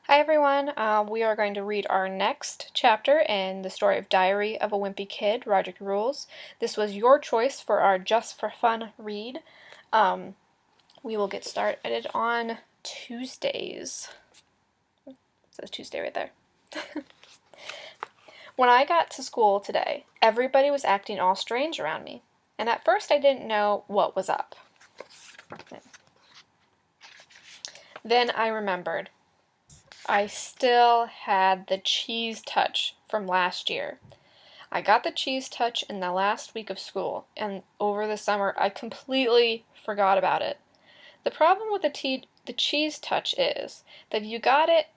Hi everyone, we are going to read our next chapter in the story of Diary of a Wimpy Kid, Roderick Rules. This was your choice for our Just for Fun read. We will get started on Tuesdays. It says Tuesday right there. When I got to school today, everybody was acting all strange around me, and at first I didn't know what was up. Then I remembered. I still had the cheese touch from last year. I got the cheese touch in the last week of school, and over the summer I completely forgot about it. The problem with the cheese touch is that you've got it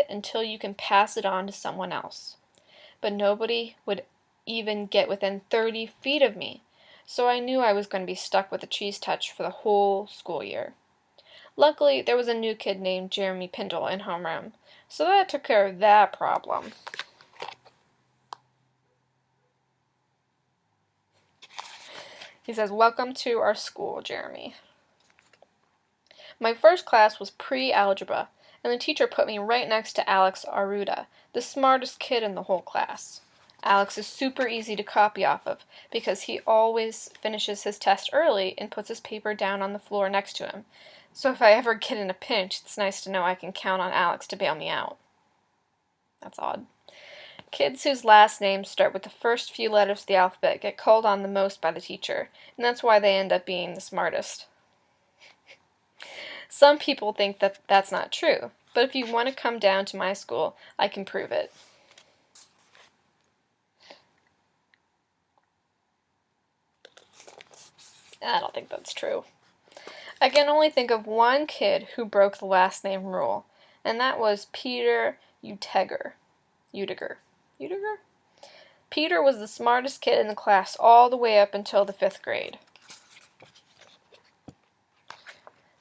until you can pass it on to someone else. But nobody would even get within 30 feet of me, so I knew I was going to be stuck with the cheese touch for the whole school year. Luckily, there was a new kid named Jeremy Pindle in homeroom, so that took care of that problem. He says, "Welcome to our school, Jeremy." My first class was pre-algebra, and the teacher put me right next to Alex Aruda, the smartest kid in the whole class. Alex is super easy to copy off of, because he always finishes his test early and puts his paper down on the floor next to him. So if I ever get in a pinch, it's nice to know I can count on Alex to bail me out. That's odd. Kids whose last names start with the first few letters of the alphabet get called on the most by the teacher, and that's why they end up being the smartest. Some people think that that's not true, but if you want to come down to my school, I can prove it. I don't think that's true. I can only think of one kid who broke the last name rule, and that was Peter Uteger. Peter was the smartest kid in the class all the way up until the 5th grade.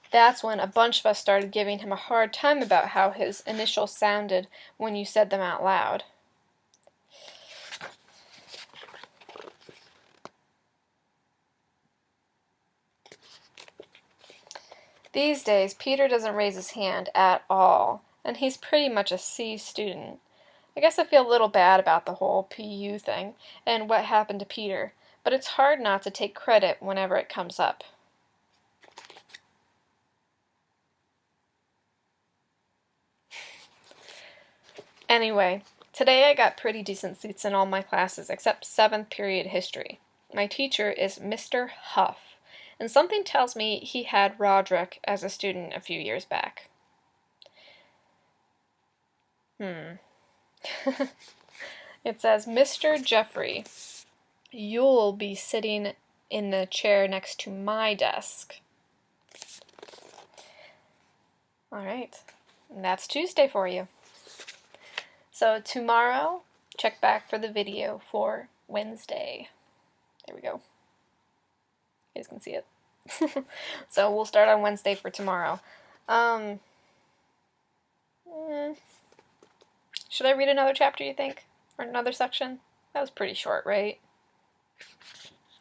That's when a bunch of us started giving him a hard time about how his initials sounded when you said them out loud. These days, Peter doesn't raise his hand at all, and he's pretty much a C student. I guess I feel a little bad about the whole PU thing and what happened to Peter, but it's hard not to take credit whenever it comes up. Anyway, today I got pretty decent seats in all my classes except 7th period history. My teacher is Mr. Huff, and something tells me he had Roderick as a student a few years back. It says, "Mr. Jeffrey, you'll be sitting in the chair next to my desk." Alright, and that's Tuesday for you. So tomorrow, check back for the video for Wednesday. There we go. You guys can see it. So we'll start on Wednesday for tomorrow. Should I read another chapter, you think? Or another section? That was pretty short, right?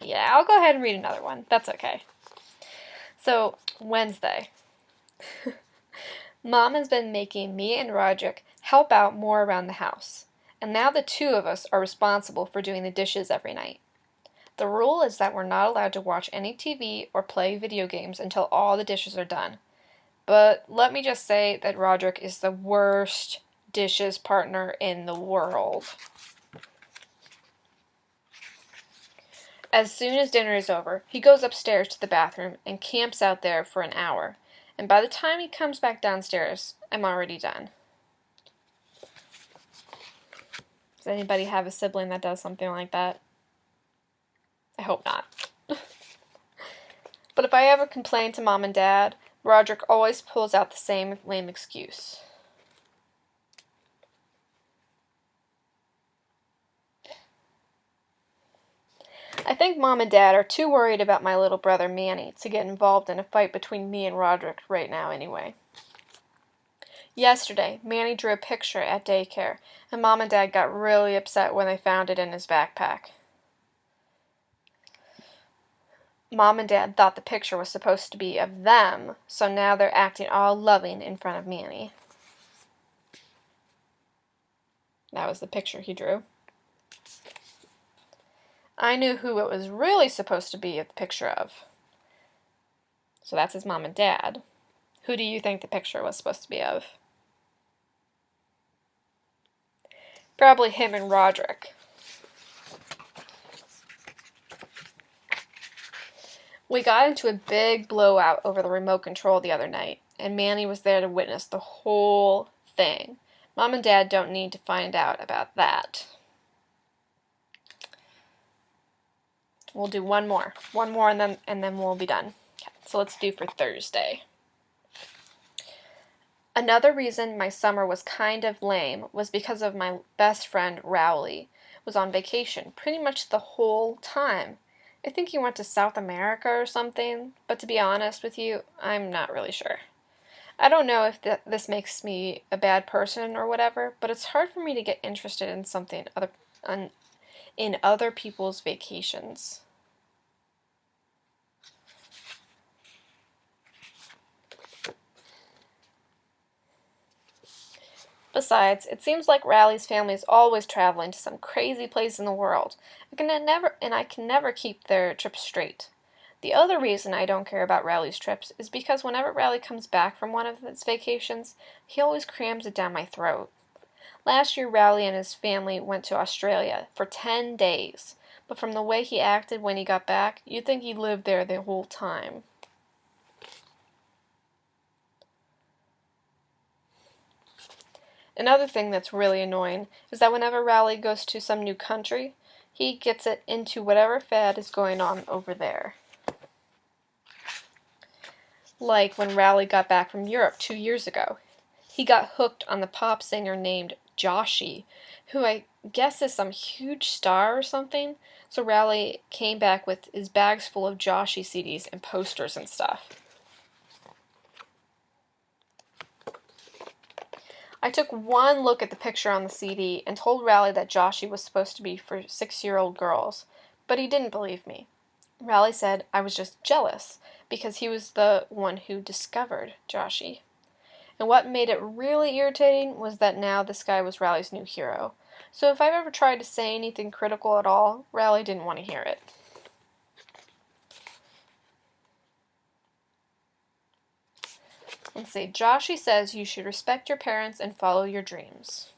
Yeah, I'll go ahead and read another one. That's okay. So, Wednesday. Mom has been making me and Roderick help out more around the house, and now the two of us are responsible for doing the dishes every night. The rule is that we're not allowed to watch any TV or play video games until all the dishes are done. But let me just say that Roderick is the worst dishes partner in the world. As soon as dinner is over, he goes upstairs to the bathroom and camps out there for an hour, and by the time he comes back downstairs, I'm already done. Does anybody have a sibling that does something like that? I hope not. But if I ever complain to Mom and Dad, Roderick always pulls out the same lame excuse. I think Mom and Dad are too worried about my little brother Manny to get involved in a fight between me and Roderick right now anyway. Yesterday, Manny drew a picture at daycare, and Mom and Dad got really upset when they found it in his backpack. Mom and Dad thought the picture was supposed to be of them, so now they're acting all loving in front of Manny. That was the picture he drew. I knew who it was really supposed to be a picture of. So that's his mom and dad. Who do you think the picture was supposed to be of? Probably him and Roderick. We got into a big blowout over the remote control the other night, and Manny was there to witness the whole thing. Mom and Dad don't need to find out about that. We'll do one more and then we'll be done. Okay, so let's do for Thursday. Another reason my summer was kind of lame was because of my best friend Rowley was on vacation pretty much the whole time. I think he went to South America or something, but to be honest with you, I'm not really sure. I don't know if this makes me a bad person or whatever, but it's hard for me to get interested in something in other people's vacations. Besides, it seems like Rowley's family is always traveling to some crazy place in the world, and I can never keep their trips straight. The other reason I don't care about Rowley's trips is because whenever Rowley comes back from one of his vacations, he always crams it down my throat. Last year, Rowley and his family went to Australia for 10 days, but from the way he acted when he got back, you'd think he lived there the whole time. Another thing that's really annoying is that whenever Rowley goes to some new country, he gets it into whatever fad is going on over there. Like when Rowley got back from Europe 2 years ago. He got hooked on the pop singer named Joshy, who I guess is some huge star or something, so Rowley came back with his bags full of Joshy CDs and posters and stuff. I took one look at the picture on the CD and told Rowley that Joshy was supposed to be for 6-year-old girls, but he didn't believe me. Rowley said I was just jealous because he was the one who discovered Joshy. And what made it really irritating was that now this guy was Rowley's new hero. So if I've ever tried to say anything critical at all, Rowley didn't want to hear it. Let's see, Joshy says you should respect your parents and follow your dreams.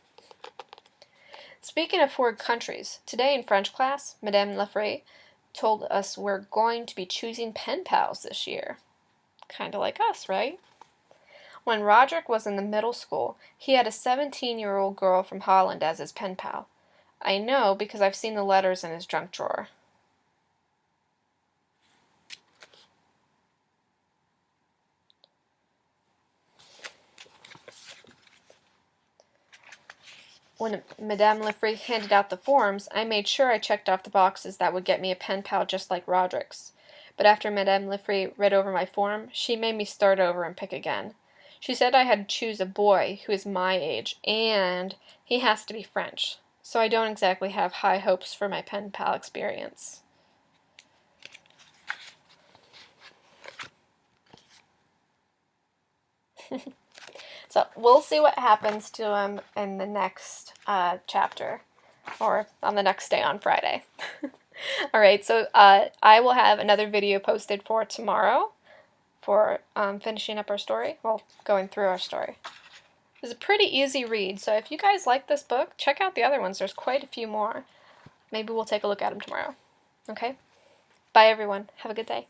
Speaking of foreign countries, today in French class, Madame Lefray told us we're going to be choosing pen pals this year. Kinda like us, right? When Roderick was in the middle school, he had a 17-year-old girl from Holland as his pen pal. I know because I've seen the letters in his junk drawer. When Madame Lefray handed out the forms, I made sure I checked off the boxes that would get me a pen pal just like Roderick's. But after Madame Lefray read over my form, she made me start over and pick again. She said I had to choose a boy who is my age, and he has to be French, so I don't exactly have high hopes for my pen pal experience. So we'll see what happens to him in the next chapter, or on the next day on Friday. Alright, so I will have another video posted for tomorrow for finishing up our story, well, going through our story. It's a pretty easy read, so if you guys like this book, check out the other ones. There's quite a few more. Maybe we'll take a look at them tomorrow. Okay? Bye, everyone. Have a good day.